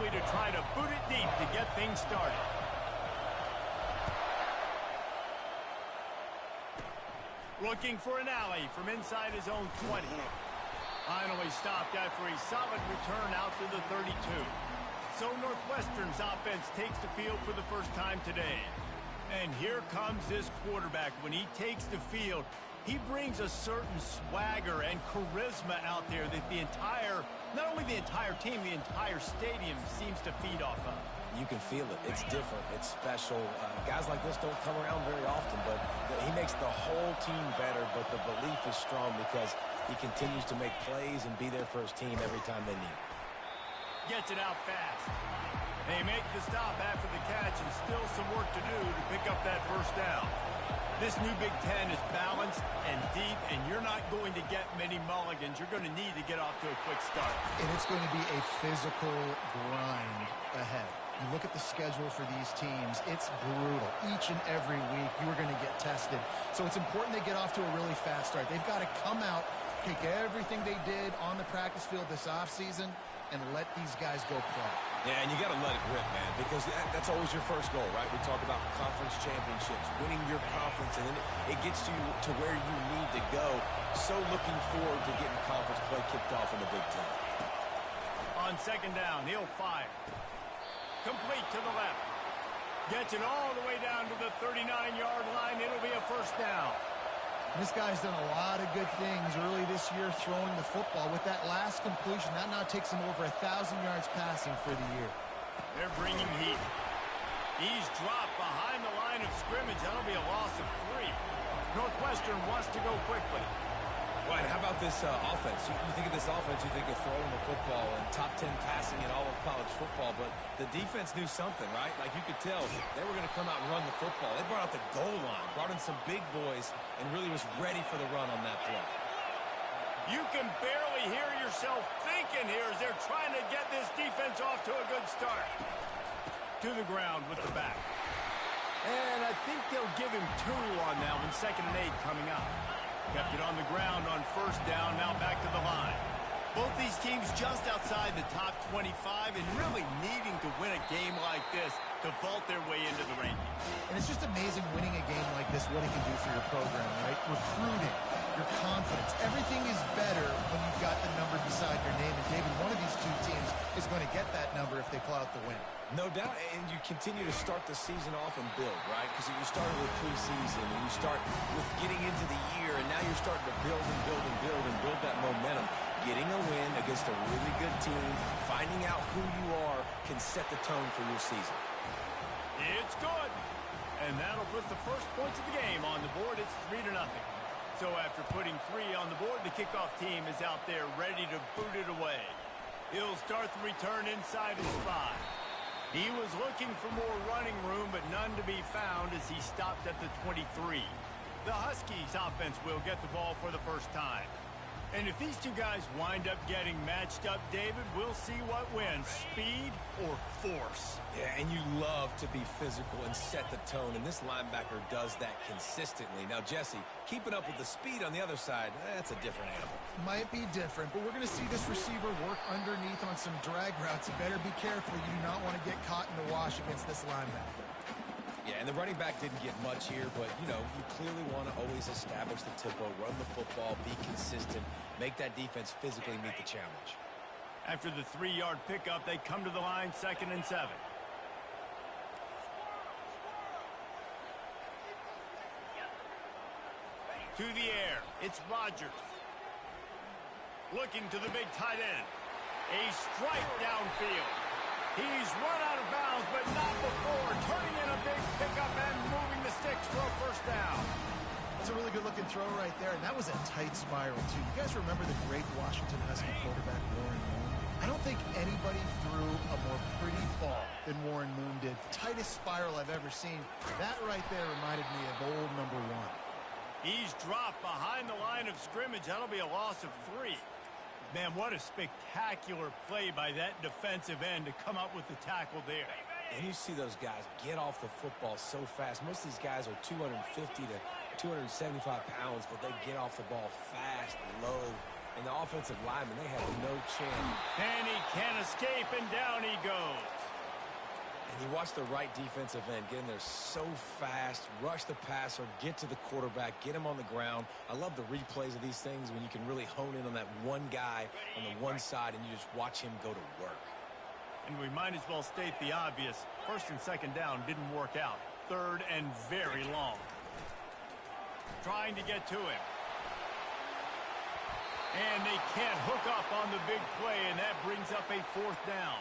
likely to try to boot it deep to get things started. Looking for an alley from inside his own 20. Finally stopped after a solid return out to the 32. So Northwestern's offense takes the field for the first time today. And here comes this quarterback. When he takes the field, he brings a certain swagger and charisma out there that not only the entire team, the entire stadium seems to feed off of. You can feel it. It's different. It's special. Guys like this don't come around very often, but he makes the whole team better, but the belief is strong because he continues to make plays and be there for his team every time they need it. Gets it out fast. They make the stop after the catch and still some work to do to pick up that first down. This new Big Ten is balanced and deep, and you're not going to get many mulligans. You're going to need to get off to a quick start. And it's going to be a physical grind ahead. You look at the schedule for these teams, it's brutal. Each and every week, you are going to get tested. So it's important they get off to a really fast start. They've got to come out, take everything they did on the practice field this offseason, and let these guys go play. Yeah, and you got to let it rip, man, because that's always your first goal, right? We talk about conference championships, winning your conference, and then it gets you to where you need to go. So looking forward to getting conference play kicked off in the Big Ten. On second down, he'll fire. Complete to the left. Gets it all the way down to the 39-yard line. It'll be a first down. This guy's done a lot of good things early this year throwing the football. With that last completion, that now takes him over 1,000 yards passing for the year. They're bringing heat. He's dropped behind the line of scrimmage. That'll be a loss of 3. Northwestern wants to go quickly. Right, how about this offense? You think of this offense, you think of throwing the football and top 10 passing in all of college football, but the defense knew something, right? Like you could tell they were going to come out and run the football. They brought out the goal line, brought in some big boys, and really was ready for the run on that play. You can barely hear yourself thinking here as they're trying to get this defense off to a good start. To the ground with the back. And I think they'll give him 2 on that one, 2nd and 8 coming up. Kept it on the ground on first down, now back to the line. Both these teams just outside the top 25 and really needing to win a game like this to vault their way into the rankings. And it's just amazing winning a game like this, what it can do for your program, right? Recruiting, your confidence. Everything is better when you've got the number beside your name. And, David, one of these two teams is going to get that number if they pull out the win. No doubt, and you continue to start the season off and build, right? Because you started with preseason, and you start with getting into the year, and now you're starting to build and build and build and build that momentum. Getting a win against a really good team, finding out who you are, can set the tone for your season. It's good. And that'll put the first points of the game on the board. It's 3-0. So after putting 3 on the board, the kickoff team is out there ready to boot it away. He'll start the return inside his 5. He was looking for more running room, but none to be found as he stopped at the 23. The Huskies offense will get the ball for the first time. And if these two guys wind up getting matched up, David, we'll see what wins, speed or force. Yeah, and you love to be physical and set the tone, and this linebacker does that consistently. Now, Jesse, keeping up with the speed on the other side, that's a different animal. Might be different, but we're going to see this receiver work underneath on some drag routes. You better be careful. You do not want to get caught in the wash against this linebacker. Yeah, and the running back didn't get much here, but, you clearly want to always establish the tempo, run the football, be consistent, make that defense physically meet the challenge. After the 3-yard pickup, they come to the line, 2nd and 7. To the air, it's Rodgers. Looking to the big tight end. A strike downfield. He's run out of bounds, but not before. Turning in a big pickup and moving the sticks for a first down. That's a really good-looking throw right there, and that was a tight spiral, too. You guys remember the great Washington Husky quarterback, Warren Moon? I don't think anybody threw a more pretty ball than Warren Moon did. Tightest spiral I've ever seen. That right there reminded me of old number 1. He's dropped behind the line of scrimmage. That'll be a loss of 3. Man, what a spectacular play by that defensive end to come up with the tackle there. And you see those guys get off the football so fast. Most of these guys are 250 to 275 pounds, but they get off the ball fast, low. And the offensive linemen, they have no chance. And he can't escape, and down he goes. And you watch the right defensive end get in there so fast, rush the passer, get to the quarterback, get him on the ground. I love the replays of these things when you can really hone in on that one guy on the one side and you just watch him go to work. And we might as well state the obvious. First and second down didn't work out. Third and very long. Trying to get to him. And they can't hook up on the big play, and that brings up a fourth down.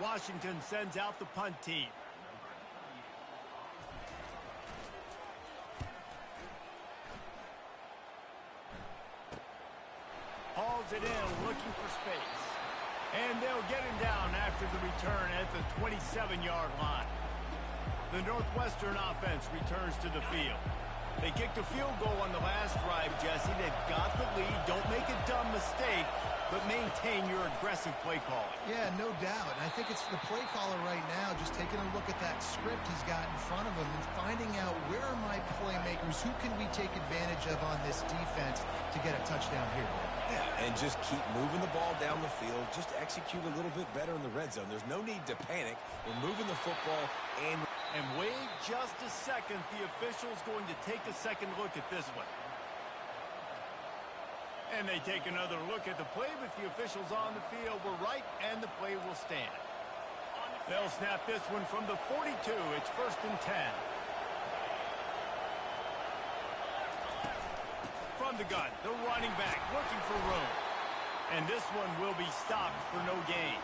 Washington sends out the punt team. Hauls it in, looking for space. And they'll get him down after the return at the 27-yard line. The Northwestern offense returns to the field. They kicked a field goal on the last drive, Jesse. They've got the lead. Don't make a dumb mistake, but maintain your aggressive play calling. Yeah, no doubt. And I think it's the play caller right now just taking a look at that script he's got in front of him and finding out where are my playmakers, who can we take advantage of on this defense to get a touchdown here. Yeah, and just keep moving the ball down the field. Just execute a little bit better in the red zone. There's no need to panic. We're moving the football and... And wait just a second. The official's going to take a second look at this one. And they take another look at the play, but the officials on the field were right, and the play will stand. They'll snap this one from the 42. It's 1st and 10. From the gun, the running back looking for room. And this one will be stopped for no gain.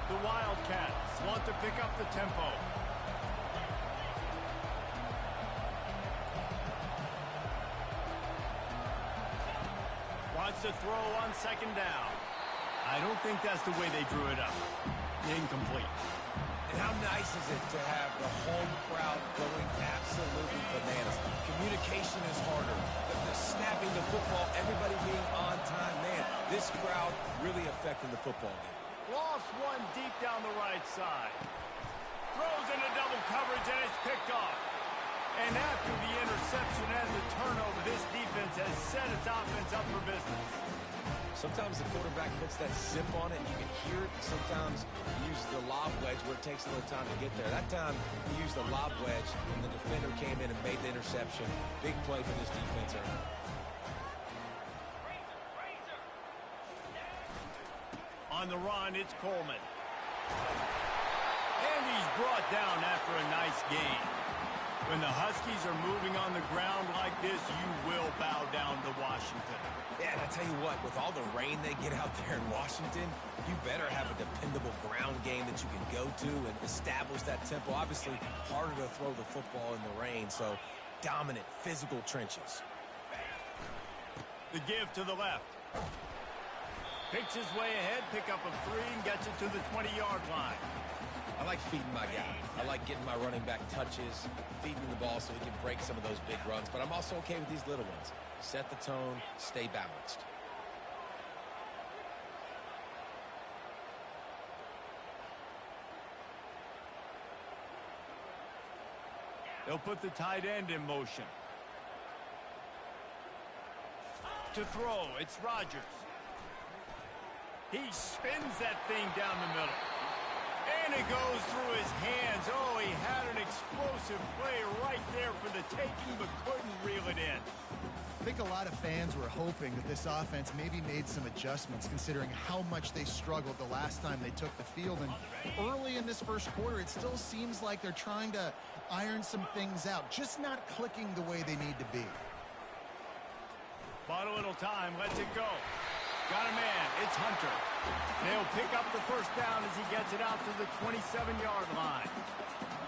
The Wildcats want to pick up the tempo. Wants to throw on second down. I don't think that's the way they drew it up. Incomplete. And how nice is it to have the home crowd going absolutely bananas? Communication is harder. The snapping the football, everybody being on time. Man, this crowd really affecting the football game. Lost one deep down the right side. Throws into double coverage, and it's picked off. And after the interception and the turnover, this defense has set its offense up for business. Sometimes the quarterback puts that zip on it, and you can hear it. Sometimes he uses the lob wedge where it takes a little time to get there. That time, he used the lob wedge, and the defender came in and made the interception. Big play for this defense early. On the run, it's Coleman. And he's brought down after a nice gain. When the Huskies are moving on the ground like this, you will bow down to Washington. Yeah, and I tell you what, with all the rain they get out there in Washington, you better have a dependable ground game that you can go to and establish that tempo. Obviously, harder to throw the football in the rain, so dominant, physical trenches. The give to the left. Picks his way ahead, pick up a 3, and gets it to the 20-yard line. I like feeding my guy. I like getting my running back touches, feeding the ball so he can break some of those big runs. But I'm also okay with these little ones. Set the tone, stay balanced. They'll put the tight end in motion. To throw, it's Rodgers. He spins that thing down the middle. And it goes through his hands. Oh, he had an explosive play right there for the taking, but couldn't reel it in. I think a lot of fans were hoping that this offense maybe made some adjustments considering how much they struggled the last time they took the field. And early in this first quarter, it still seems like they're trying to iron some things out, just not clicking the way they need to be. Bought a little time, lets it go. Got a man, it's Hunter. They'll pick up the first down as he gets it out to the 27-yard line.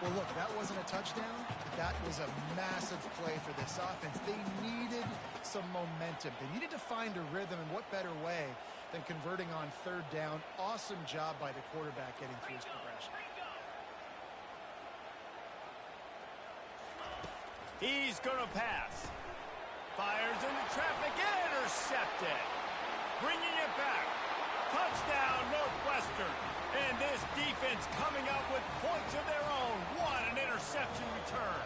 Well, look, that wasn't a touchdown, but that was a massive play for this offense. They needed some momentum. They needed to find a rhythm, and what better way than converting on third down. Awesome job by the quarterback getting through his progression. He's going to pass. Fires into traffic, intercepted. Bringing it back. Touchdown, Northwestern. And this defense coming up with points of their own. What an interception return.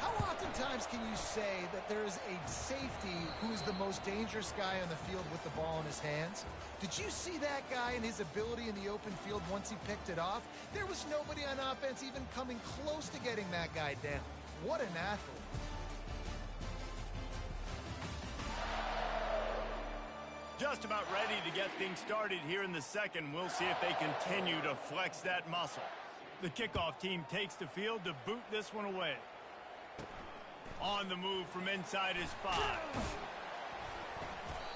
How oftentimes can you say that there's a safety who is the most dangerous guy on the field with the ball in his hands? Did you see that guy and his ability in the open field once he picked it off? There was nobody on offense even coming close to getting that guy down. What an athlete. Just about ready to get things started here in the second. We'll see if they continue to flex that muscle. The kickoff team takes the field to boot this one away. On the move from inside his 5.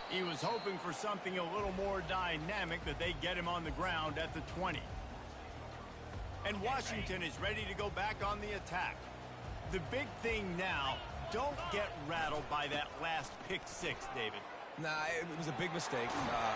He was hoping for something a little more dynamic, that they get him on the ground at the 20. And Washington is ready to go back on the attack. The big thing now, don't get rattled by that last pick 6, David. Nah, it was a big mistake.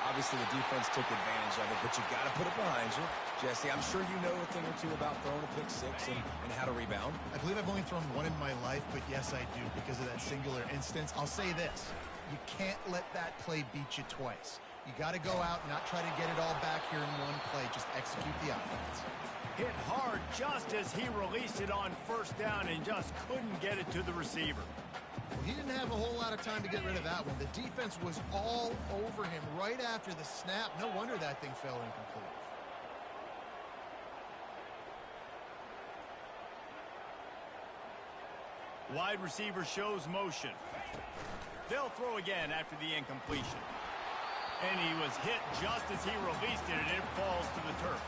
Obviously, the defense took advantage of it, but you've got to put it behind you. Jesse, I'm sure you know a thing or two about throwing a pick 6 and how to rebound. I believe I've only thrown one in my life, but yes, I do, because of that singular instance. I'll say this. You can't let that play beat you twice. You got to go out and not try to get it all back here in one play. Just execute the offense. Hit hard just as he released it on first down and just couldn't get it to the receiver. Well, he didn't have a whole lot of time to get rid of that one. The defense was all over him right after the snap. No wonder that thing fell incomplete. Wide receiver shows motion. They'll throw again after the incompletion. And he was hit just as he released it, and it falls to the turf.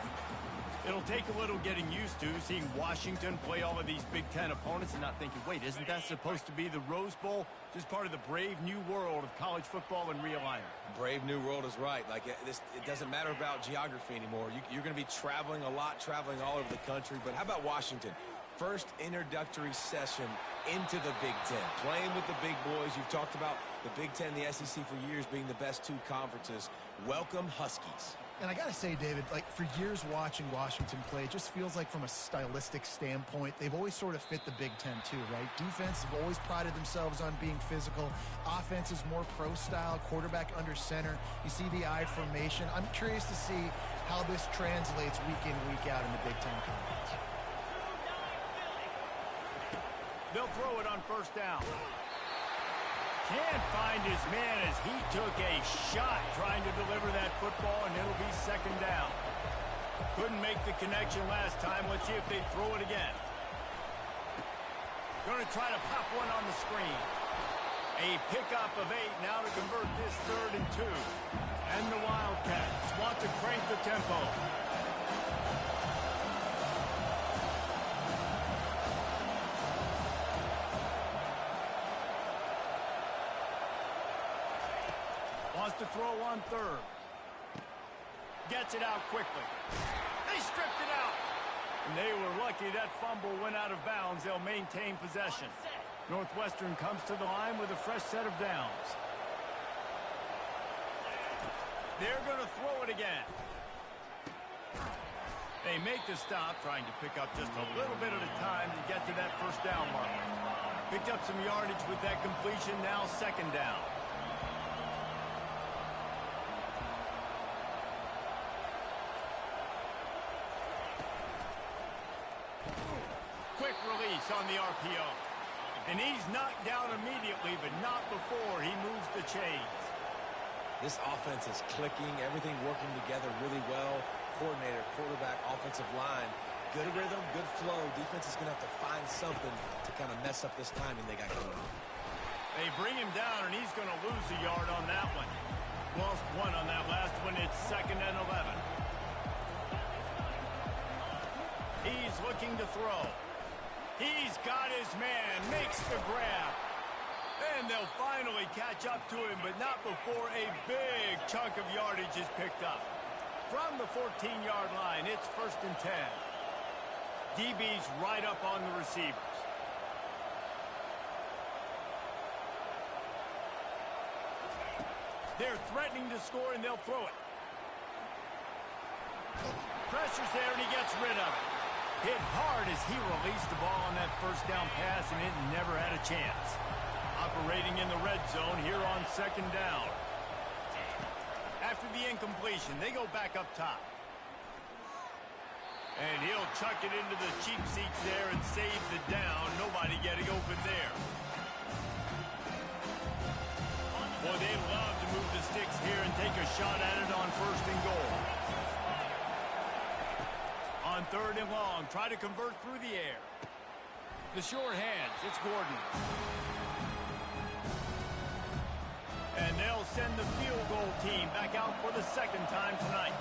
It'll take a little getting used to, seeing Washington play all of these Big Ten opponents and not thinking, wait, isn't that supposed to be the Rose Bowl? Just part of the brave new world of college football and realignment. Brave new world is right. Like, it doesn't matter about geography anymore. You're going to be traveling a lot, traveling all over the country. But how about Washington? First introductory session into the Big Ten. Playing with the big boys. You've talked about the Big Ten, the SEC for years being the best 2 conferences. Welcome, Huskies. And I got to say, David, like for years watching Washington play, it just feels like from a stylistic standpoint, they've always sort of fit the Big Ten too, right? Defense have always prided themselves on being physical. Offense is more pro-style, quarterback under center. You see the I formation. I'm curious to see how this translates week in, week out in the Big Ten Conference. They'll throw it on first down. Can't find his man as he took a shot trying to deliver that football, and it'll be second down. Couldn't make the connection last time. Let's see if they throw it again. Going to try to pop one on the screen. A pickup of 8 now to convert this 3rd and 2. And the Wildcats want to crank the tempo. Wants to throw on 3rd. Gets it out quickly. They stripped it out. And they were lucky that fumble went out of bounds. They'll maintain possession. Northwestern comes to the line with a fresh set of downs. They're going to throw it again. They make the stop, trying to pick up just a little bit at a time to get to that first down mark. Picked up some yardage with that completion, now second down. Quick release on the RPO. And he's knocked down immediately, but not before he moves the chains. This offense is clicking, everything working together really well. Coordinator, quarterback, offensive line. Good rhythm, good flow. Defense is going to have to find something to kind of mess up this timing they got going on. They bring him down, and he's going to lose a yard on that one. Lost 1 on that last one. It's 2nd and 11. He's looking to throw. He's got his man, makes the grab. And they'll finally catch up to him, but not before a big chunk of yardage is picked up. From the 14-yard line, it's 1st and 10. DB's right up on the receivers. They're threatening to score, and they'll throw it. Pressure's there, and he gets rid of it. Hit hard as he released the ball on that first down pass, and it never had a chance. Operating in the red zone here on 2nd down. After the incompletion, they go back up top. And he'll chuck it into the cheap seats there and save the down. Nobody getting open there. Boy, they love to move the sticks here and take a shot at it on 1st and goal. On 3rd and long, try to convert through the air. The short hands, it's Gordon. And they'll send the field goal team back out for the 2nd time tonight.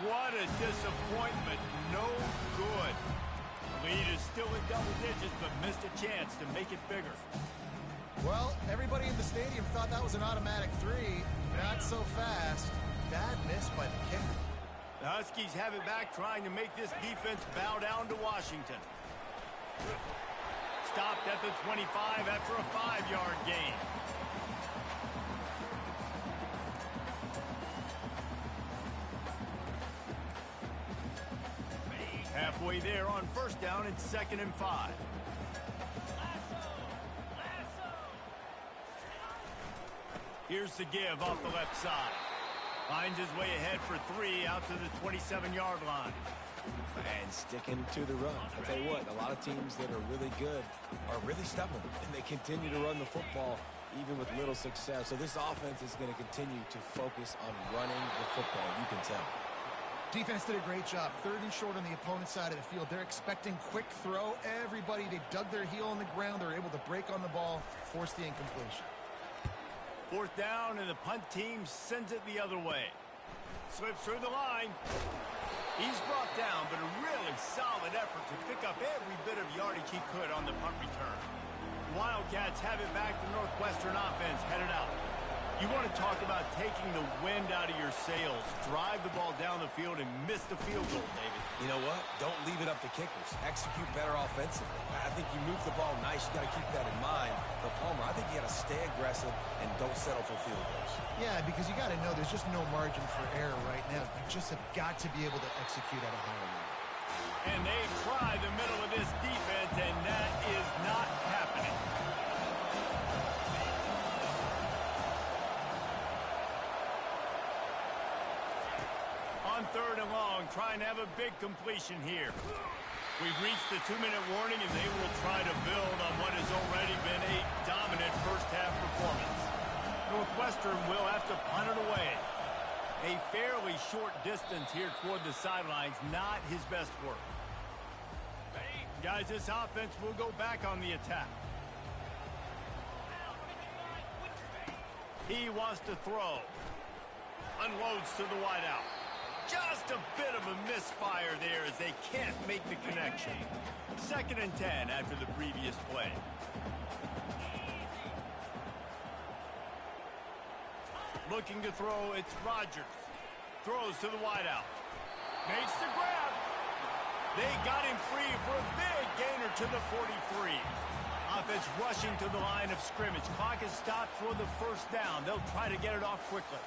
What a disappointment. No good. The lead is still in double digits, but missed a chance to make it bigger. Well, everybody in the stadium thought that was an automatic 3. Not so fast. Bad miss by the kicker. The Huskies have it back, trying to make this defense bow down to Washington. Stopped at the 25 after a 5-yard gain. Halfway there on 1st down and 2nd and 5. Here's the give off the left side. Finds his way ahead for 3 out to the 27-yard line. And sticking to the run. I'll tell you what, a lot of teams that are really good are really stubborn, and they continue to run the football even with little success. So this offense is going to continue to focus on running the football, you can tell. Defense did a great job. 3rd and short on the opponent's side of the field. They're expecting quick throw. Everybody, they dug their heel on the ground. They're able to break on the ball, force the incompletion. 4th down, and the punt team sends it the other way. Slips through the line. He's brought down, but a really solid effort to pick up every bit of yardage he could on the punt return. Wildcats have it back. The Northwestern offense headed out. You want to talk about taking the wind out of your sails. Drive the ball down the field and miss the field goal, David. You know what? Don't leave it up to kickers. Execute better offensively. I think you move the ball nice. You got to keep that in mind. But Palmer, I think you got to stay aggressive and don't settle for field goals. Yeah, because you got to know there's just no margin for error right now. You just have got to be able to execute at a higher level. And they try the middle of this defense, and that is not happening. On 3rd and long, trying to have a big completion here. We've reached the 2-minute warning, and they will try to build on what has already been a dominant first-half performance. Northwestern will have to punt it away. A fairly short distance here toward the sidelines, not his best work. Guys, this offense will go back on the attack. He wants to throw. Unloads to the wideout. Just a bit of a misfire there as they can't make the connection. 2nd and 10 after the previous play. Looking to throw, it's Rodgers. Throws to the wideout. Makes the grab. They got him free for a big gainer to the 43. Offense rushing to the line of scrimmage. Clock is stopped for the 1st down. They'll try to get it off quickly.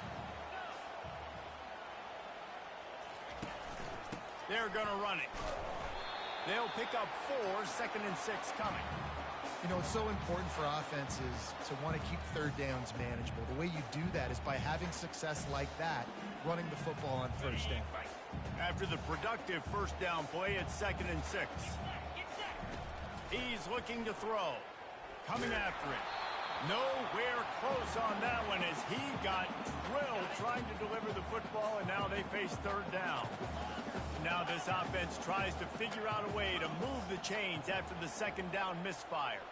They're going to run it. They'll pick up 4, 2nd and 6 coming. You know, it's so important for offenses to want to keep 3rd downs manageable. The way you do that is by having success like that, running the football on 1st down. After the productive 1st down play, it's 2nd and 6. He's looking to throw. Coming after it. Nowhere close on that one as he got drilled trying to deliver the football, and now they face 3rd down. Now this offense tries to figure out a way to move the chains after the 2nd down misfire.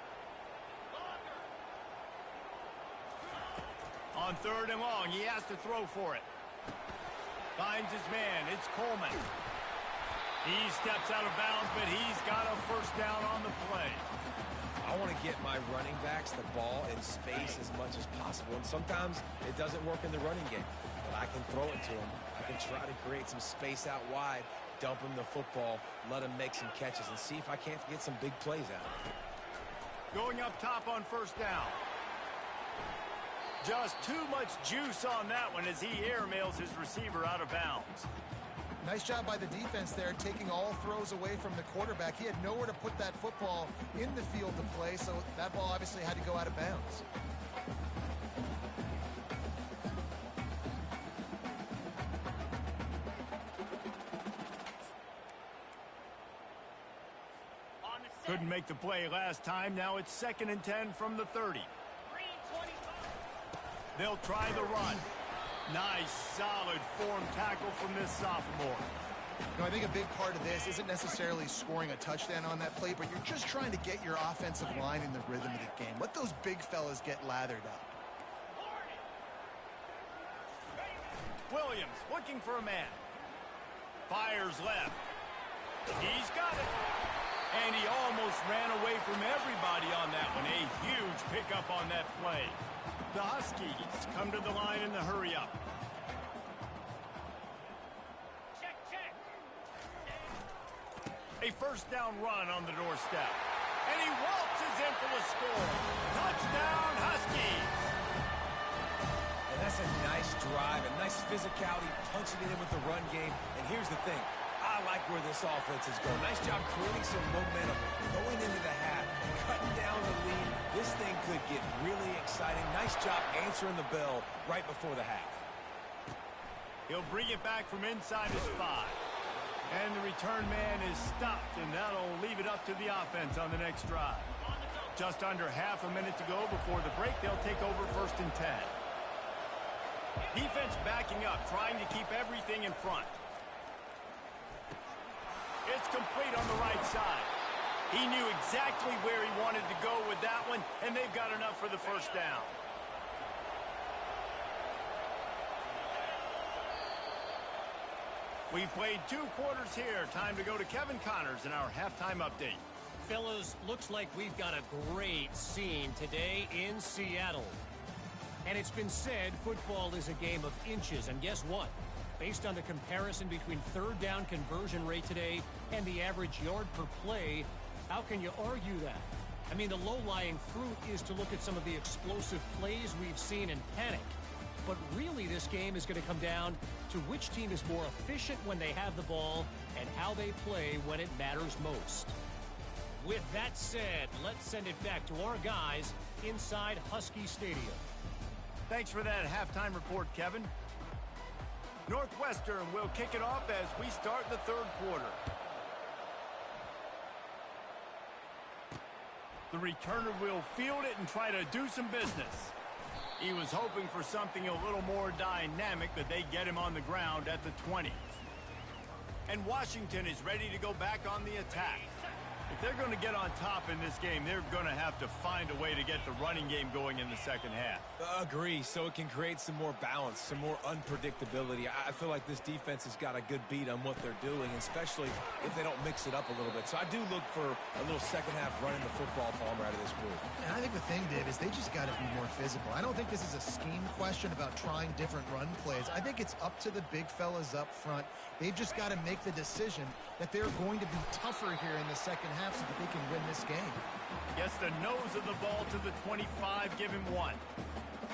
On 3rd and long, he has to throw for it. Finds his man. It's Coleman. He steps out of bounds, but he's got a 1st down on the play. I want to get my running backs the ball in space as much as possible. And sometimes it doesn't work in the running game. But I can throw it to them. I can try to create some space out wide, dump him the football, let him make some catches, and see if I can't get some big plays out of it. Going up top on 1st down. Just too much juice on that one as he airmails his receiver out of bounds. Nice job by the defense there, taking all throws away from the quarterback. He had nowhere to put that football in the field to play, so that ball obviously had to go out of bounds. Couldn't make the play last time. Now it's 2nd and 10 from the 30. They'll try the run. Nice, solid form tackle from this sophomore. I think a big part of this isn't necessarily scoring a touchdown on that play, but you're just trying to get your offensive line in the rhythm of the game. Let those big fellas get lathered up. Williams looking for a man. Fires left. He's got it. And he almost ran away from everybody on that one. A huge pickup on that play. The Huskies come to the line in the hurry-up. A first down run on the doorstep. And he waltzes in for the score. Touchdown, Huskies! And that's a nice drive, a nice physicality, punching it in with the run game. And here's the thing. I like where this offense is going. Nice job creating some momentum, going into the half, cutting down the lead. This thing could get really exciting. Nice job answering the bell right before the half. He'll bring it back from inside his 5. And the return man is stopped, and that'll leave it up to the offense on the next drive. Just under half a minute to go before the break. They'll take over 1st and 10. Defense backing up, trying to keep everything in front. It's complete on the right side. He knew exactly where he wanted to go with that one, and they've got enough for the first down. We've played 2 quarters here. Time to go to Kevin Connors in our halftime update. Fellas, looks like we've got a great scene today in Seattle. And it's been said football is a game of inches, and guess what? Based on the comparison between 3rd down conversion rate today and the average yard per play, how can you argue that? I mean, the low-lying fruit is to look at some of the explosive plays we've seen and panic. But really, this game is going to come down to which team is more efficient when they have the ball and how they play when it matters most. With that said, let's send it back to our guys inside Husky Stadium. Thanks for that halftime report, Kevin. Northwestern will kick it off as we start the 3rd quarter. The returner will field it and try to do some business. He was hoping for something a little more dynamic, but they get him on the ground at the 20. And Washington is ready to go back on the attack. If they're going to get on top in this game, they're going to have to find a way to get the running game going in the second half. Agree, so it can create some more balance, some more unpredictability. I feel like this defense has got a good beat on what they're doing, especially if they don't mix it up a little bit. So I do look for a little second half running the football bomber out of this group. And I think the thing, Dave, is they just got to be more physical. I don't think this is a scheme question about trying different run plays. I think it's up to the big fellas up front. They've just got to make the decision that they're going to be tougher here in the second half so that they can win this game. Gets the nose of the ball to the 25, give him 1.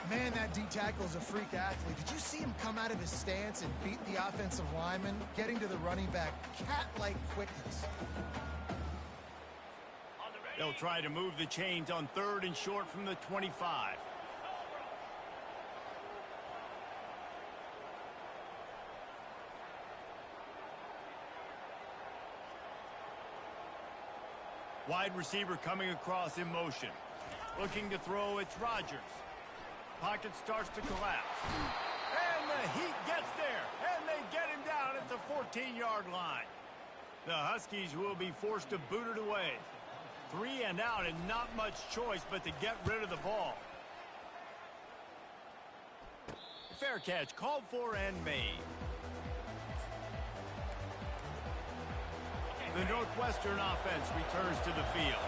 Man, that D-tackle is a freak athlete. Did you see him come out of his stance and beat the offensive lineman, getting to the running back? Cat-like quickness. They'll try to move the chains on 3rd and short from the 25. Wide receiver coming across in motion. Looking to throw, it's Rodgers. Pocket starts to collapse. And the Heat gets there. And they get him down at the 14-yard line. The Huskies will be forced to boot it away. 3 and out and not much choice but to get rid of the ball. Fair catch called for and made. The Northwestern offense returns to the field.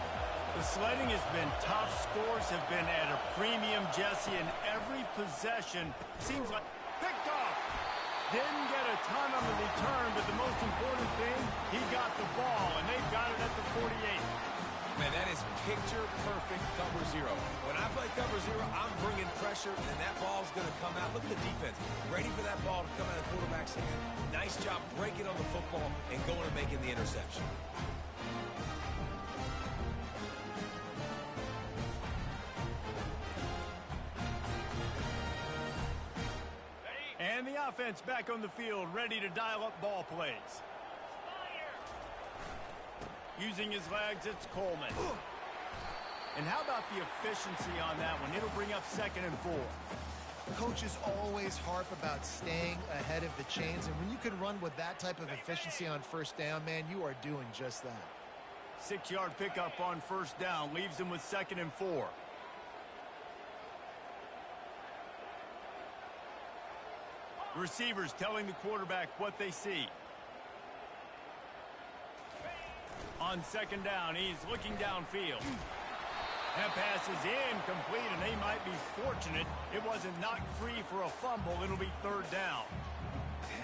The sledding has been tough. Scores have been at a premium, Jesse, and every possession seems like picked off. Didn't get a ton on the return, but the most important thing, he got the ball, and they've got it at the 48. Man, that is picture-perfect cover 0. When I play cover 0, I'm bringing pressure, and that ball's going to come out. Look at the defense. Ready for that ball to come out of the quarterback's hand. Nice job breaking on the football and going and making the interception. And the offense back on the field, ready to dial up ball plays. Using his legs, it's Coleman. And how about the efficiency on that one? It'll bring up 2nd and 4. Coaches always harp about staying ahead of the chains, and when you can run with that type of efficiency on 1st down, man, you are doing just that. 6-yard pickup on 1st down leaves him with 2nd and 4. Receivers telling the quarterback what they see. On 2nd down, he's looking downfield. That pass is incomplete, and they might be fortunate it wasn't knocked free for a fumble. It'll be 3rd down.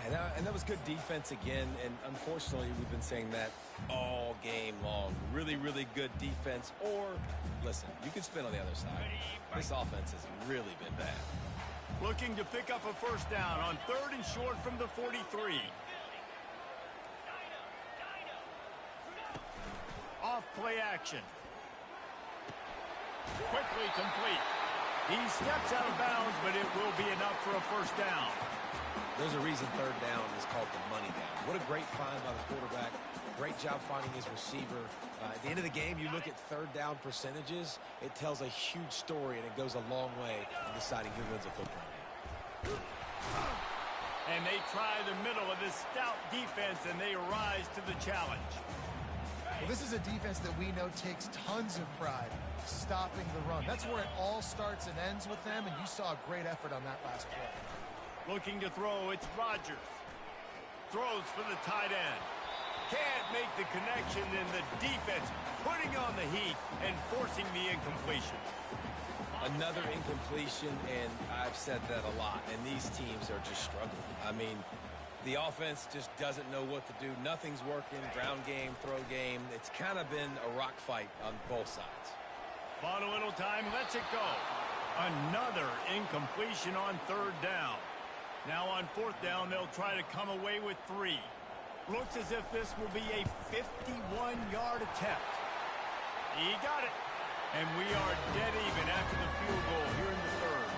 And that was good defense again, and unfortunately, we've been saying that all game long. Really, really good defense. Or, listen, you can spin on the other side. This offense has really been bad. Looking to pick up a 1st down on 3rd and short from the 43. Off play action. Quickly complete. He steps out of bounds, but it will be enough for a 1st down. There's a reason 3rd down is called the money down. What a great find by the quarterback. Great job finding his receiver. At the end of the game, you look at 3rd down percentages. It tells a huge story, and it goes a long way in deciding who wins a football game. And they try the middle of this stout defense, and they rise to the challenge. Well, this is a defense that we know takes tons of pride stopping the run. That's where it all starts and ends with them, and you saw a great effort on that last play. Looking to throw, it's Rodgers. Throws for the tight end. Can't make the connection, and the defense putting on the heat and forcing the incompletion. Another incompletion, and I've said that a lot, and these teams are just struggling. I mean, the offense just doesn't know what to do. Nothing's working. Ground game, throw game. It's kind of been a rock fight on both sides. Bought a little time, lets it go. Another incompletion on 3rd down. Now on 4th down, they'll try to come away with 3. Looks as if this will be a 51-yard attempt. He got it. And we are dead even after the field goal here in the 3rd.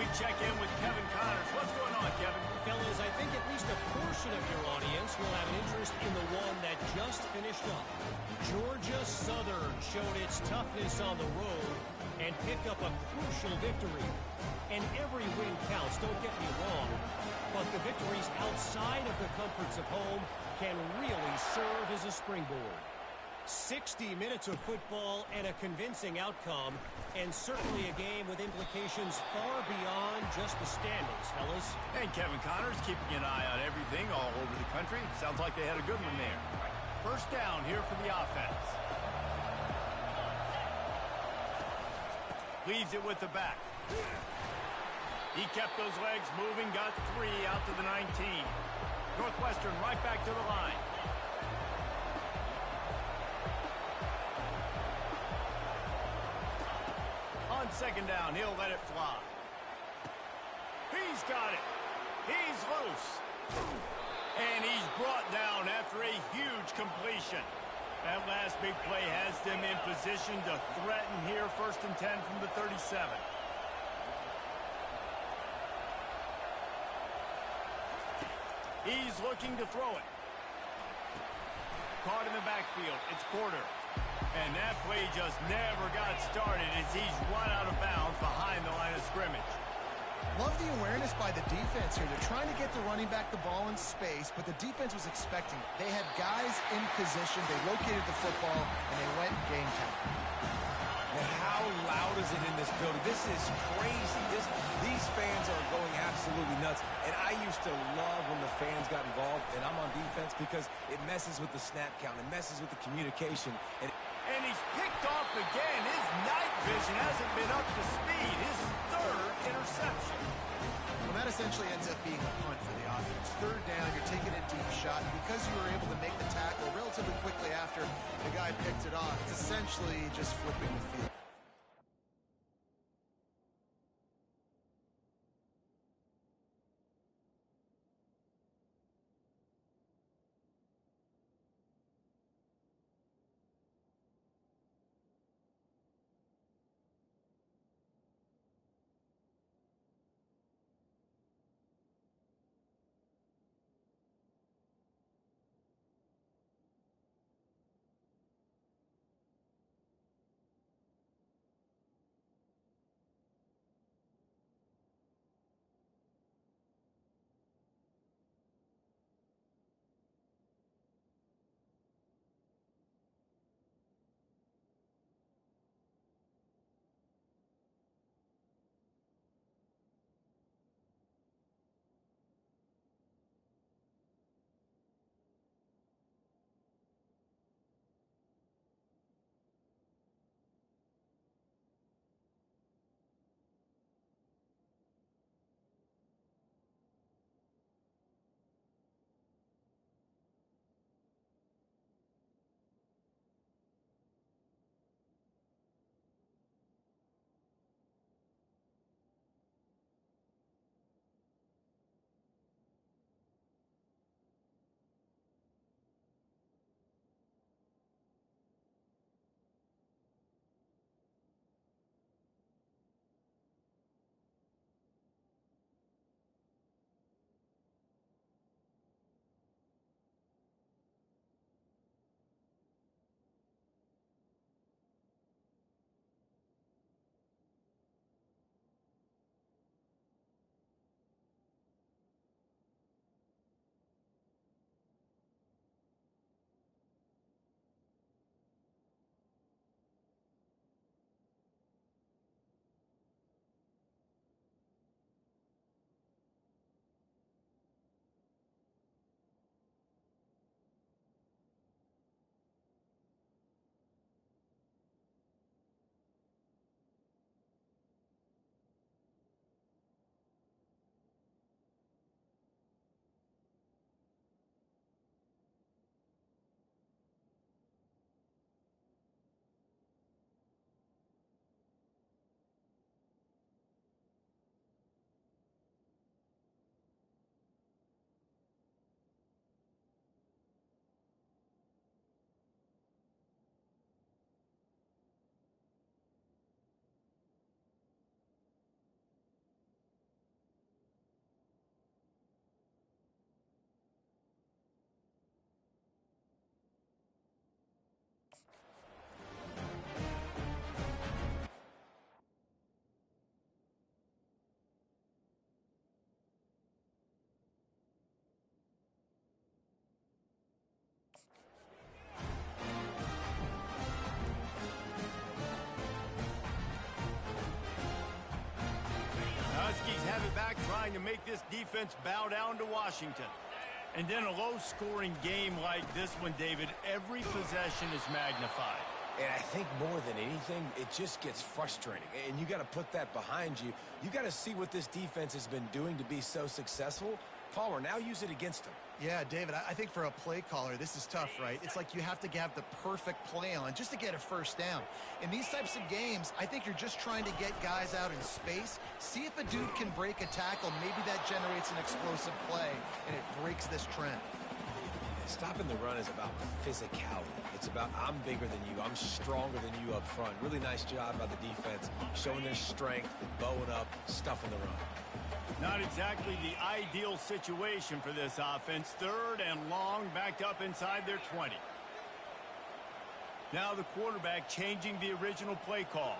We check in with Kevin Connors. What's going on, Kevin? Fellas, I think at least a portion of your audience will have an interest in the one that just finished up. Georgia Southern showed its toughness on the road and picked up a crucial victory. And every win counts, don't get me wrong, but the victories outside of the comforts of home can really serve as a springboard. 60 minutes of football and a convincing outcome, and certainly a game with implications far beyond just the standings, fellas. And Kevin Connors keeping an eye on everything all over the country. Sounds like they had a good one there. 1st down here for the offense. Leaves it with the back. He kept those legs moving, got 3 out to the 19. Northwestern right back to the line. On 2nd down, he'll let it fly. He's got it. He's loose. And he's brought down after a huge completion. That last big play has them in position to threaten here. 1st and 10 from the 37. He's looking to throw it. Caught in the backfield. It's Porter. And that play just never got started as he's run out of bounds behind the line of scrimmage. Love the awareness by the defense here. They're trying to get the running back the ball in space, but the defense was expecting it. They had guys in position. They located the football, and they went game time. And how loud is it in this building? This is crazy. These fans are going absolutely nuts. And I used to love when the fans got involved, and I'm on defense because it messes with the snap count. It messes with the communication. And he's picked off again. His night vision hasn't been up to speed. His 3rd interception. Well, that essentially ends up being a punt for the offense. 3rd down, you're taking a deep shot. And because you were able to make the tackle relatively quickly after the guy picked it off, it's essentially just flipping the field. make this defense bow down to Washington. And in a low-scoring game like this one, David, every possession is magnified. And I think more than anything, it just gets frustrating. And you got to put that behind you. You got to see what this defense has been doing to be so successful. Palmer, now use it against them. Yeah, David, I think for a play caller, this is tough, right? It's like you have to have the perfect play on just to get a first down. In these types of games, I think you're just trying to get guys out in space, see if a dude can break a tackle. Maybe that generates an explosive play, and it breaks this trend. Stopping the run is about physicality. It's about I'm bigger than you. I'm stronger than you up front. Really nice job by the defense, showing their strength, bowing up, stuffing the run. Not exactly the ideal situation for this offense. 3rd and long, backed up inside their 20. Now the quarterback changing the original play call.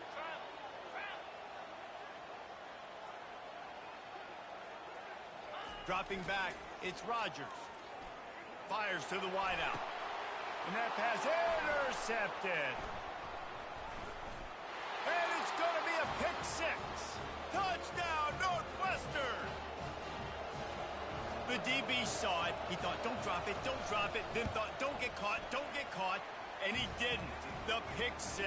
Dropping back, it's Rodgers. Fires to the wideout. And that pass intercepted. And it's going to be a pick 6. Touchdown, Northwestern! The DB saw it. He thought, don't drop it, don't drop it. Then thought, don't get caught, don't get caught. And he didn't. The pick 6.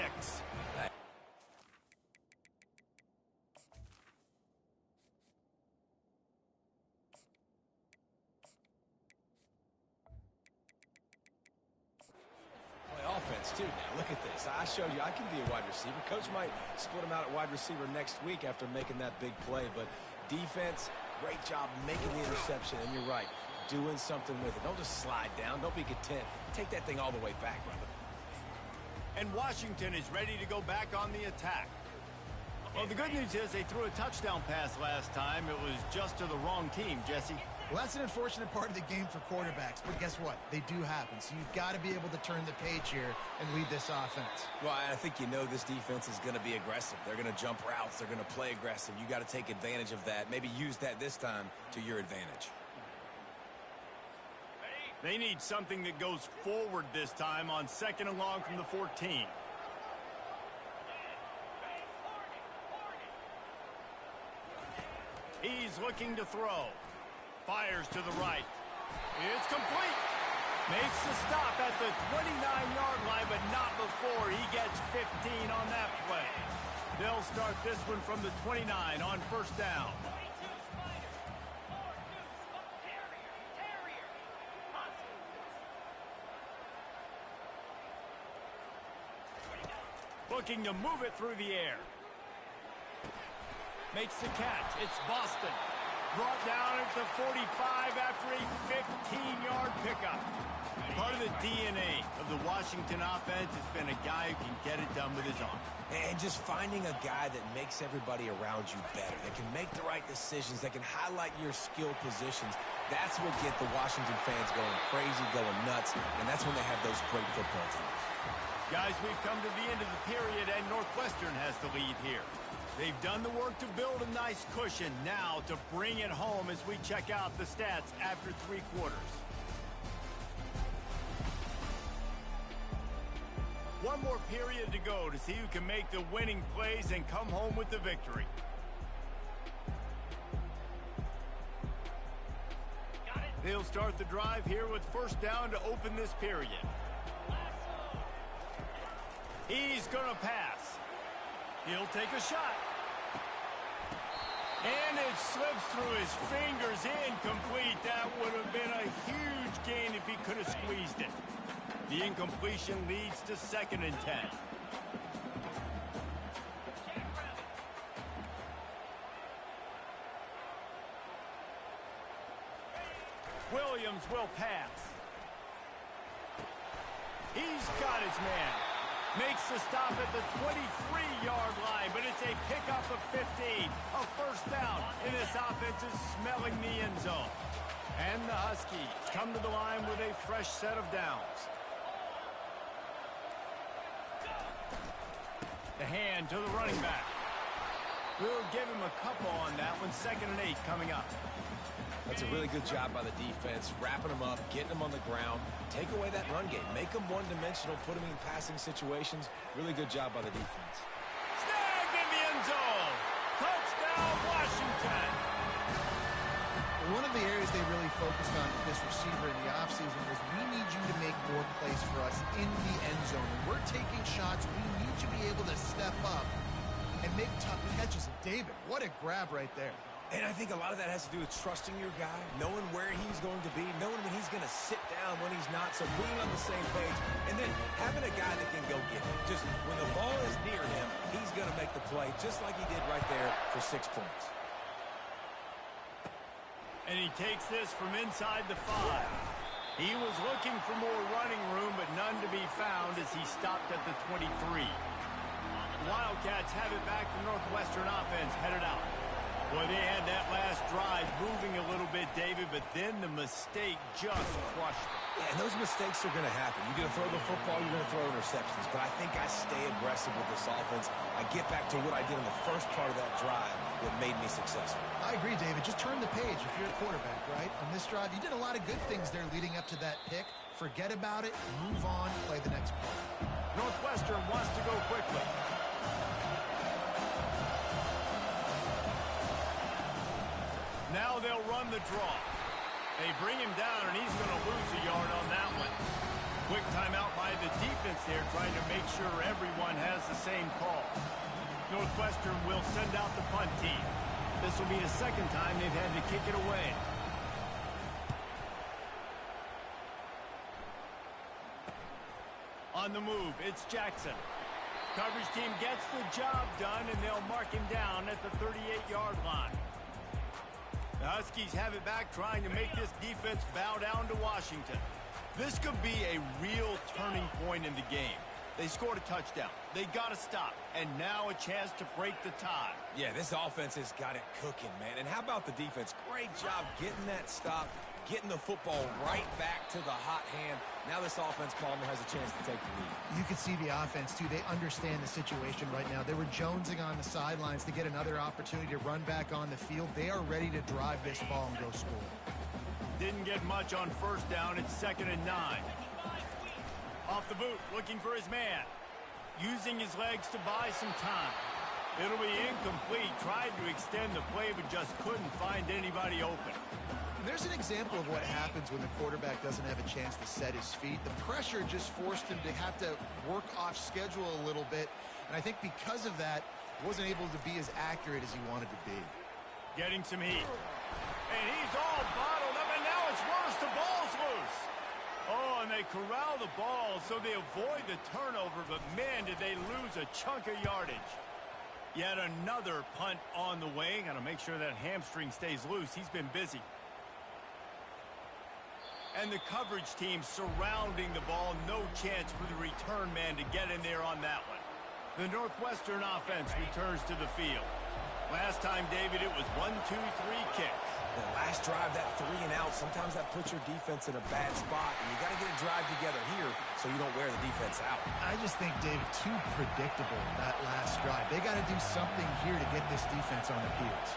Offense too now. Look at this. I showed you I can be a wide receiver. Coach might split him out at wide receiver next week after making that big play, but defense, great job making the interception, and you're right, doing something with it. Don't just slide down. Don't be content. Take that thing all the way back, brother. And Washington is ready to go back on the attack. Well, the good news is they threw a touchdown pass last time. It was just to the wrong team, Jesse. Well, that's an unfortunate part of the game for quarterbacks, but guess what? They do happen, so you've got to be able to turn the page here and lead this offense. Well, I think you know this defense is going to be aggressive. They're going to jump routes. They're going to play aggressive. You got to take advantage of that. Maybe use that this time to your advantage. They need something that goes forward this time on 2nd and long from the 14. He's looking to throw. Fires to the right. It's complete. Makes the stop at the 29-yard line, but not before he gets 15 on that play. They'll start this one from the 29 on 1st down. Looking to move it through the air. Makes the catch. It's Boston. Brought down at the 45 after a 15-yard pickup. Part of the DNA of the Washington offense has been a guy who can get it done with his arm. And just finding a guy that makes everybody around you better, that can make the right decisions, that can highlight your skill positions. That's what get the Washington fans going crazy, going nuts, and that's when they have those great football teams. Guys, we've come to the end of the period, and Northwestern has the lead here. They've done the work to build a nice cushion. Now to bring it home as we check out the stats after 3 quarters. One more period to go to see who can make the winning plays and come home with the victory. They'll start the drive here with 1st down to open this period. He's going to pass. He'll take a shot. And it slips through his fingers, incomplete. That would have been a huge gain if he could have squeezed it. The incompletion leads to 2nd and 10. Williams will pass. He's got his man. Makes the stop at the 23-yard line, but it's a pickup of 15. A 1st down, and this offense is smelling the end zone. And the Huskies come to the line with a fresh set of downs. The hand to the running back. We'll give him a couple on that one. 2nd and 8 coming up. That's a really good job by the defense, wrapping them up, getting them on the ground. Take away that run game. Make them one-dimensional, put them in passing situations. Really good job by the defense. Snagged in the end zone. Touchdown, Washington. One of the areas they really focused on with this receiver in the offseason was we need you to make more plays for us in the end zone. When we're taking shots, we need to be able to step up and make tough catches. David, what a grab right there. And I think a lot of that has to do with trusting your guy, knowing where he's going to be, knowing when he's going to sit down, when he's not, so being on the same page, and then having a guy that can go get it. Just when the ball is near him, he's going to make the play, just like he did right there for 6 points. And he takes this from inside the 5. He was looking for more running room, but none to be found as he stopped at the 23. The Wildcats have it back. The Northwestern offense headed out. Well, they had that last drive moving a little bit, David, but then the mistake just crushed them. Yeah, and those mistakes are going to happen. You're going to throw the football, you're going to throw interceptions. But I think I stay aggressive with this offense. I get back to what I did in the first part of that drive that made me successful. I agree, David. Just turn the page if you're a quarterback, right? On this drive, you did a lot of good things there leading up to that pick. Forget about it, move on, play the next play. Northwestern wants to go quickly. Now they'll run the draw. They bring him down, and he's going to lose a yard on that one. Quick timeout by the defense there, trying to make sure everyone has the same call. Northwestern will send out the punt team. This will be the second time they've had to kick it away. On the move, it's Jackson. Coverage team gets the job done, and they'll mark him down at the 38-yard line. The Huskies have it back, trying to make this defense bow down to Washington. This could be a real turning point in the game. They scored a touchdown. They got to stop. And now a chance to break the tie. Yeah, this offense has got it cooking, man. And how about the defense? Great job getting that stop, getting the football right back to the hot hand. Now this offense, Palmer, has a chance to take the lead. You can see the offense, too. They understand the situation right now. They were jonesing on the sidelines to get another opportunity to run back on the field. They are ready to drive this ball and go score. Didn't get much on first down. It's 2nd and 9. Off the boot, looking for his man. Using his legs to buy some time. It'll be incomplete. Tried to extend the play, but just couldn't find anybody open. There's an example of what happens when the quarterback doesn't have a chance to set his feet. The pressure just forced him to have to work off schedule a little bit. And I think because of that, wasn't able to be as accurate as he wanted to be. Getting some heat. And he's all bottled up, and now it's worse. The ball's loose. Oh, and they corral the ball so they avoid the turnover, but man, did they lose a chunk of yardage. Yet another punt on the way. Got to make sure that hamstring stays loose. He's been busy. And the coverage team surrounding the ball. No chance for the return man to get in there on that one. The Northwestern offense returns to the field. Last time, David, it was 1-2-3 kick. The last drive, that 3 and out, sometimes that puts your defense in a bad spot, and you got to get a drive together here so you don't wear the defense out. I just think, David, too predictable, that last drive. They got to do something here to get this defense on their heels.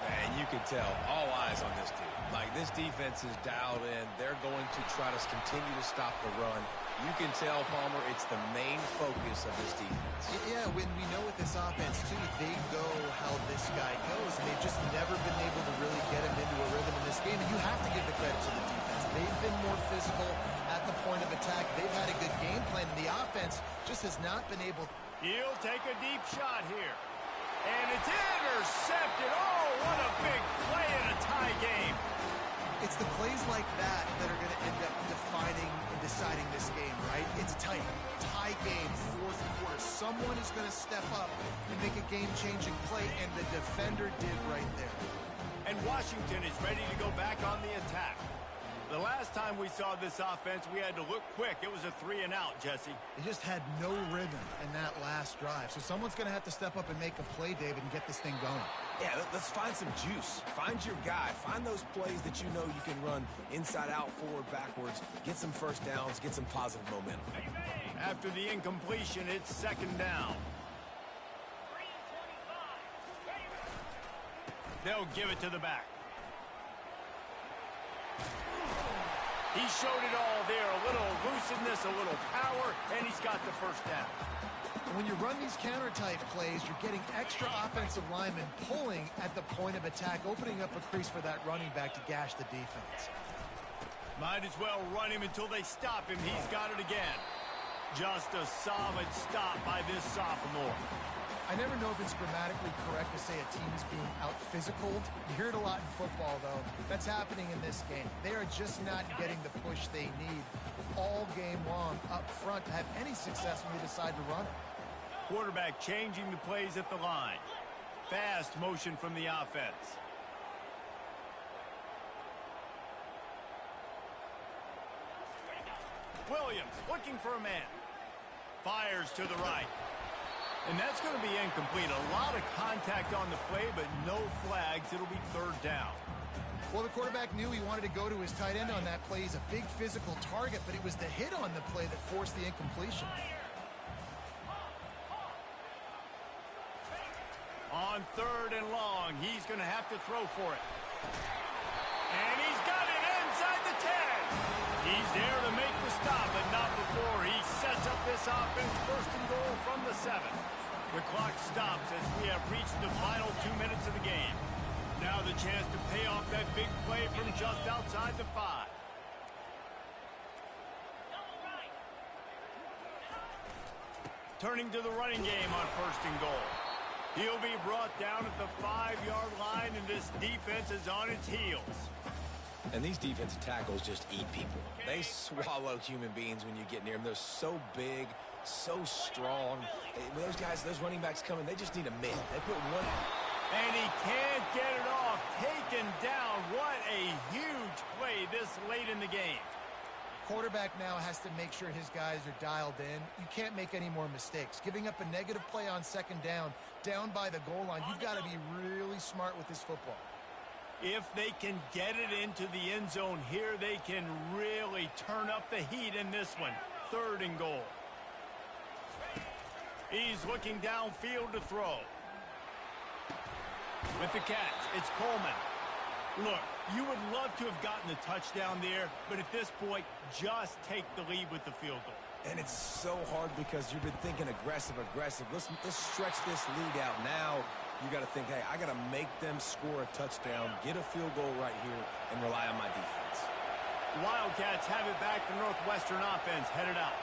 And you can tell, all eyes on this team. Like, this defense is dialed in. They're going to try to continue to stop the run. You can tell, Palmer, it's the main focus of this defense. Yeah, when we know with this offense, too, they go how this guy goes, and they've just never been able to really get him into a rhythm in this game, and you have to give the credit to the defense. They've been more physical at the point of attack. They've had a good game plan, and the offense just has not been able. He'll take a deep shot here. And it's intercepted. Oh, what a big play in a tie game. It's the plays like that that are going to end up defining and deciding this game, right? It's tight. Tie game, fourth quarter. Someone is going to step up and make a game-changing play, and the defender did right there. And Washington is ready to go back on the attack. The last time we saw this offense, we had to look quick. It was a 3 and out, Jesse. They just had no rhythm in that last drive. So someone's going to have to step up and make a play, David, and get this thing going. Yeah, let's find some juice. Find your guy. Find those plays that you know you can run inside out, forward, backwards. Get some first downs. Get some positive momentum. After the incompletion, it's 2nd down. They'll give it to the back. He showed it all there. A little elusiveness, a little power, and he's got the first down. And when you run these counter-type plays, you're getting extra offensive linemen pulling at the point of attack, opening up a crease for that running back to gash the defense. Might as well run him until they stop him. He's got it again. Just a solid stop by this sophomore. I never know if it's grammatically correct to say a team is being out-physicaled. You hear it a lot in football, though. That's happening in this game. They are just not getting the push they need all game long up front to have any success when they decide to run it. Quarterback changing the plays at the line. Fast motion from the offense. Williams looking for a man. Fires to the right. And that's going to be incomplete. A lot of contact on the play, but no flags. It'll be third down. Well, the quarterback knew he wanted to go to his tight end on that play. He's a big physical target, but it was the hit on the play that forced the incompletion. On third and long, he's going to have to throw for it. And he's got it inside the 10. He's there to make the stop, but not before he sets up this offense first and goal from the 7. The clock stops as we have reached the final 2 minutes of the game. Now the chance to pay off that big play from just outside the 5. Turning to the running game on first and goal. He'll be brought down at the 5-yard line, and this defense is on its heels. And these defensive tackles just eat people. They swallow human beings when you get near them. They're so big, so strong. When those guys, those running backs come in, they just need a minute. They put one... And he can't get it off. Taken down. What a huge play this late in the game. Quarterback now has to make sure his guys are dialed in. You can't make any more mistakes. Giving up a negative play on second down by the goal line, you've got to be really smart with this football. If they can get it into the end zone here, they can really turn up the heat in this one. Third and goal. He's looking downfield to throw. With the catch, it's Coleman. Look, you would love to have gotten the touchdown there, but at this point, just take the lead with the field goal. And it's so hard because you've been thinking aggressive. Let's stretch this lead out now. You got to think, hey, I got to make them score a touchdown, get a field goal right here, and rely on my defense. Wildcats have it back. The Northwestern offense headed out.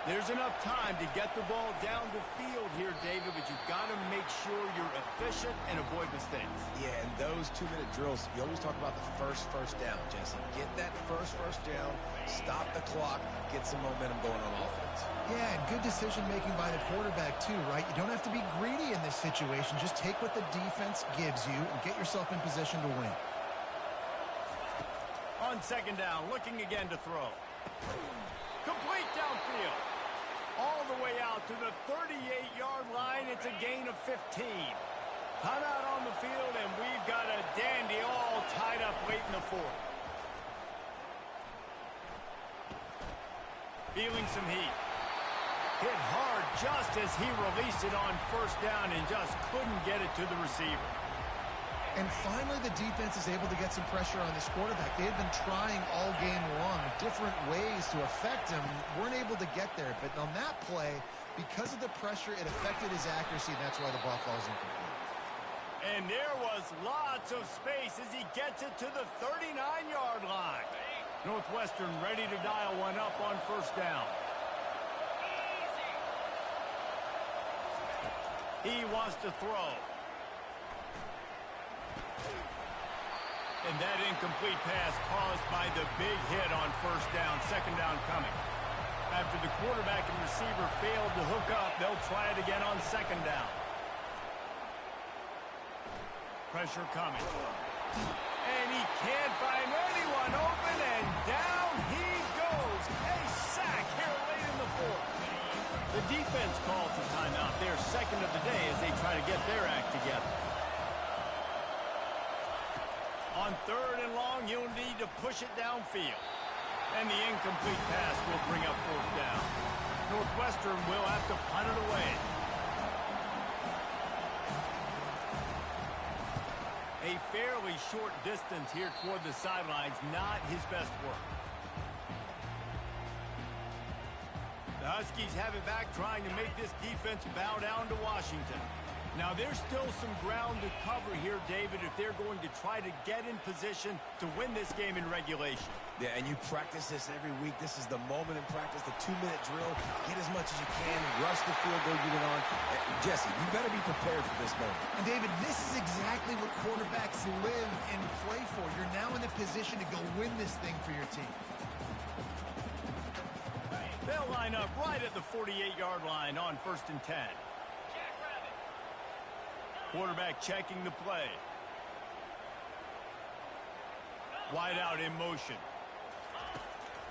There's enough time to get the ball down the field here, David, but you've got to make sure you're efficient and avoid mistakes. Yeah, and those 2-minute drills, you always talk about the first down, Jesse. Get that first down, stop the clock, get some momentum going on offense. Yeah, and good decision-making by the quarterback, too, right? You don't have to be greedy in this situation. Just take what the defense gives you and get yourself in position to win. On second down, looking again to throw. Complete downfield. All the way out to the 38-yard line. It's a gain of 15. Timeout on the field, and we've got a dandy all tied up late in the fourth. Feeling some heat. Hit hard just as he released it on first down and just couldn't get it to the receiver. And finally, the defense is able to get some pressure on this quarterback. They had been trying all game long different ways to affect him. Weren't able to get there. But on that play, because of the pressure, it affected his accuracy, and that's why the ball falls incomplete. And there was lots of space as he gets it to the 39-yard line. Northwestern ready to dial one up on first down. He wants to throw. And that incomplete pass caused by the big hit on first down. Second down coming. After the quarterback and receiver failed to hook up, they'll try it again on second down. Pressure coming. And he can't find anyone open, and down he goes. A sack here late in the fourth. The defense calls the timeout. Their second of the day as they try to get their act together. On third and long, you'll need to push it downfield. And the incomplete pass will bring up fourth down. Northwestern will have to punt it away. A fairly short distance here toward the sidelines, not his best work. The The Huskies have it back, trying to make this defense bow down to Washington. Now, there's still some ground to cover here, David, if they're going to try to get in position to win this game in regulation. Yeah, and you practice this every week. This is the moment in practice, the 2-minute drill. Get as much as you can, rush the field goal unit on. Jesse, you better be prepared for this moment. And, David, this is exactly what quarterbacks live and play for. You're now in a position to go win this thing for your team. They'll line up right at the 48-yard line on 1st and 10. Quarterback checking the play. Wide out in motion.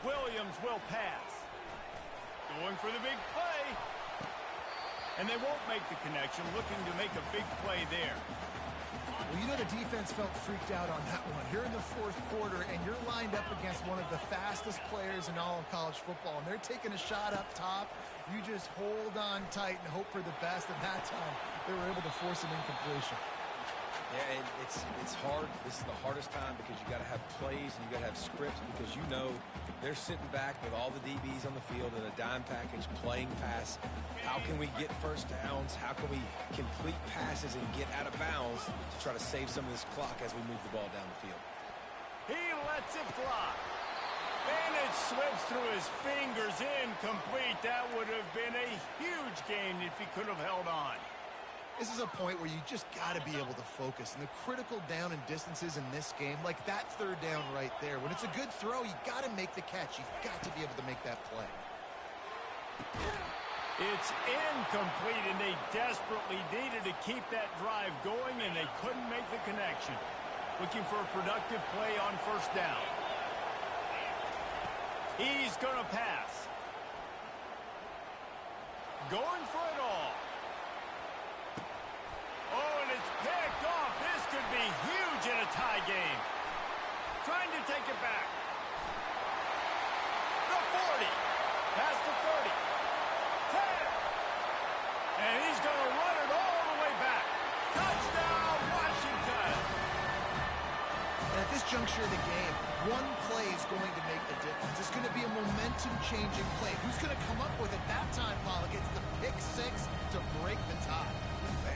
Williams will pass. Going for the big play. And they won't make the connection, looking to make a big play there. Well, you know the defense felt freaked out on that one. You're in the 4th quarter, and you're lined up against one of the fastest players in all of college football, and they're taking a shot up top. You just hold on tight and hope for the best, and that time they were able to force an incompletion. Yeah, and it's hard. This is the hardest time because you got to have plays and you got to have scripts because you know they're sitting back with all the DBs on the field in a dime package playing pass. How can we get first downs? How can we complete passes and get out of bounds to try to save some of this clock as we move the ball down the field? He lets it fly. And it slips through his fingers, incomplete. That would have been a huge gain if he could have held on. This is a point where you just got to be able to focus. And the critical down and distances in this game, like that 3rd down right there, when it's a good throw, you got to make the catch. You've got to be able to make that play. It's incomplete, and they desperately needed to keep that drive going, and they couldn't make the connection. Looking for a productive play on 1st down. He's going to pass. Going for it all. Oh, and it's picked off. This could be huge in a tie game. Trying to take it back. The 40. Past the 30. 10. And he's going to run it all the way back. Touchdown, Washington. And at this juncture of the game, one play is going to make the difference. It's going to be a momentum-changing play. Who's going to come up with it that time, Pollock? It's the pick 6 to break the tie.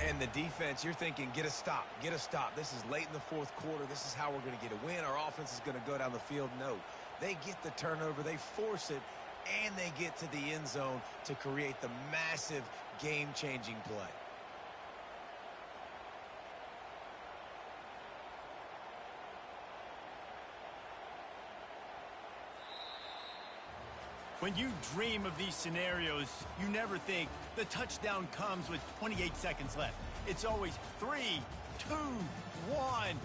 And the defense, you're thinking, get a stop, get a stop. This is late in the 4th quarter. This is how we're going to get a win. Our offense is going to go down the field. No, they get the turnover, they force it, and they get to the end zone to create the massive game-changing play. When you dream of these scenarios, you never think the touchdown comes with 28 seconds left. It's always 3, 2, 1,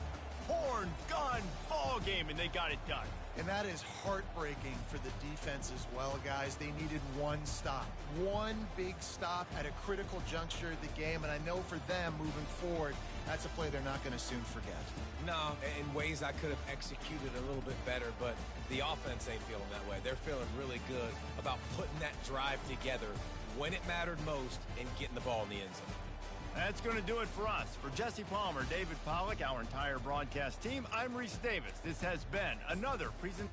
horn, gun, ball game, and they got it done. And that is heartbreaking for the defense as well, guys. They needed one stop, one big stop at a critical juncture of the game. And I know for them moving forward, that's a play they're not going to soon forget. No, in ways I could have executed a little bit better, but the offense ain't feeling that way. They're feeling really good about putting that drive together when it mattered most and getting the ball in the end zone. That's going to do it for us. For Jesse Palmer, David Pollock, our entire broadcast team, I'm Reese Davis. This has been another presentation.